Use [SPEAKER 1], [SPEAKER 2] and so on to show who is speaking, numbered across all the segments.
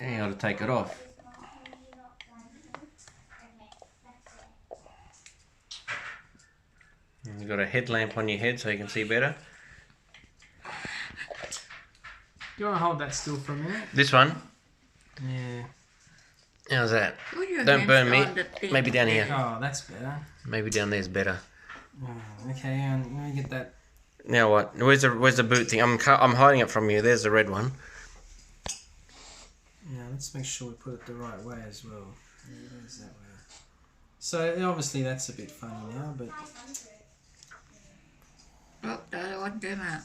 [SPEAKER 1] And you got to take it off. And you got a headlamp on your head so you can see better.
[SPEAKER 2] Do you want to hold that still for a minute?
[SPEAKER 1] This one?
[SPEAKER 2] Yeah.
[SPEAKER 1] How's that?
[SPEAKER 3] Put your
[SPEAKER 1] Don't
[SPEAKER 3] hands
[SPEAKER 1] burn me.
[SPEAKER 3] on the thing.
[SPEAKER 1] Maybe down here.
[SPEAKER 2] Oh, that's better.
[SPEAKER 1] Maybe down there's better.
[SPEAKER 2] Oh, okay, and let me get that.
[SPEAKER 1] Now what? Where's the boot thing? I'm hiding it from you. There's the red one.
[SPEAKER 2] Yeah, let's make sure we put it the right way as well. Yeah, it is that way. So obviously that's a bit funny now, but
[SPEAKER 3] Oh, I don't want to do that.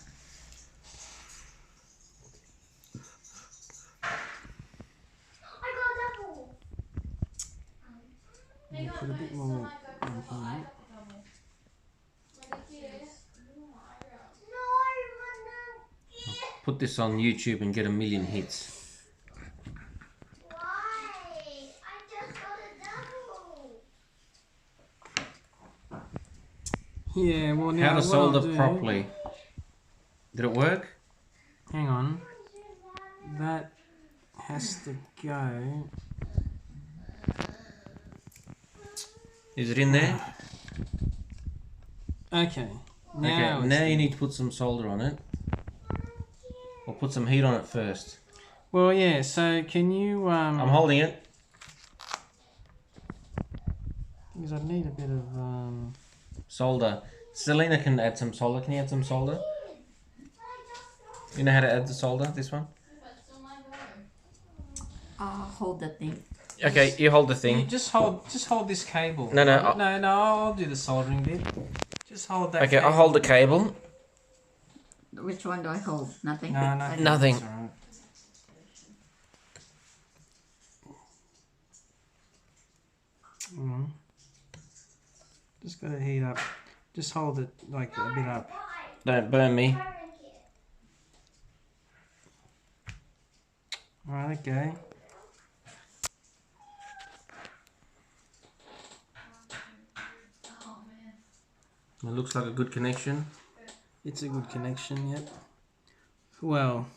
[SPEAKER 2] we'll put a bit more in here.
[SPEAKER 1] Put this on YouTube and get 1 million hits.
[SPEAKER 2] Yeah, well now
[SPEAKER 1] How to
[SPEAKER 2] what
[SPEAKER 1] solder
[SPEAKER 2] I'll do-
[SPEAKER 1] properly. Did it work?
[SPEAKER 2] Hang on. That has to go.
[SPEAKER 1] Is it in there?
[SPEAKER 2] Okay.
[SPEAKER 1] Okay, now you need to put some solder on it. Or put some heat on it first.
[SPEAKER 2] Well, yeah. So can you?
[SPEAKER 1] I'm holding it.
[SPEAKER 2] Because I need a bit of.
[SPEAKER 1] Solder. Selena can add some solder. Can you add some solder? You know how to add the solder? This one?
[SPEAKER 3] I'll hold the thing.
[SPEAKER 1] Okay, you hold the
[SPEAKER 2] You
[SPEAKER 1] thing.
[SPEAKER 2] just hold this cable.
[SPEAKER 1] No, no,
[SPEAKER 2] I'll do the soldering bit. Just hold that.
[SPEAKER 1] Okay,
[SPEAKER 2] cable.
[SPEAKER 1] I'll hold the cable.
[SPEAKER 3] Which one do I hold? Nothing?
[SPEAKER 2] No, no,
[SPEAKER 1] Nothing.
[SPEAKER 2] that's all right. Just gotta heat up. Just hold it like a bit up.
[SPEAKER 1] Don't burn me.
[SPEAKER 2] Right, okay.
[SPEAKER 1] It looks like a good connection.
[SPEAKER 2] It's a good connection, yep. Well,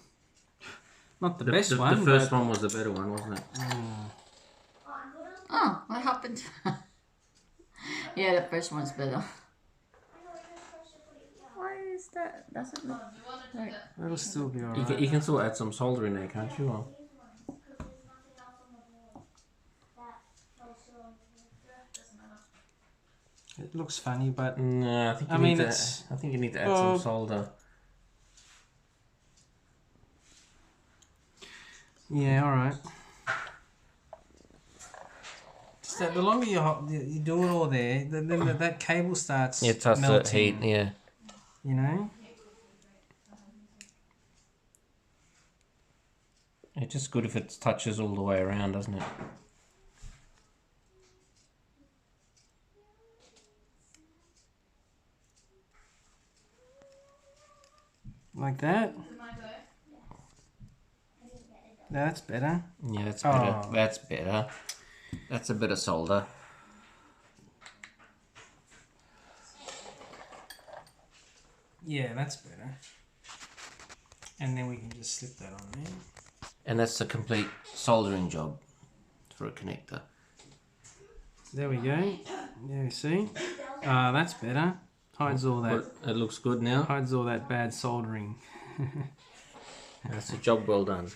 [SPEAKER 2] not the best
[SPEAKER 1] The
[SPEAKER 2] one.
[SPEAKER 1] first
[SPEAKER 2] but,
[SPEAKER 1] one was the better one, wasn't it?
[SPEAKER 3] Oh, what happened? Yeah, the first one's better. Why is that? Doesn't look like...
[SPEAKER 2] It'll still be
[SPEAKER 1] You
[SPEAKER 2] alright.
[SPEAKER 1] can, you can still add some solder in there, can't you? Or...
[SPEAKER 2] It looks funny, but
[SPEAKER 1] No, I think you
[SPEAKER 2] I mean,
[SPEAKER 1] need to.
[SPEAKER 2] it's-
[SPEAKER 1] I think you need to add
[SPEAKER 2] well-
[SPEAKER 1] some solder.
[SPEAKER 2] yeah, alright. Just that the longer you do it all there, then that cable starts
[SPEAKER 1] Yeah, it starts to
[SPEAKER 2] melting.
[SPEAKER 1] heat. Yeah.
[SPEAKER 2] You know?
[SPEAKER 1] It's just good if it touches all the way around, doesn't it?
[SPEAKER 2] Like that. That's better.
[SPEAKER 1] Yeah, that's better.
[SPEAKER 2] Oh.
[SPEAKER 1] That's better. That's a bit of solder.
[SPEAKER 2] Yeah, that's better. And then we can just slip that on there.
[SPEAKER 1] And that's the complete soldering job for a connector.
[SPEAKER 2] There we go. There you see. That's better. Hides all that.
[SPEAKER 1] But it looks good now.
[SPEAKER 2] Hides all that bad soldering.
[SPEAKER 1] That's a job well done.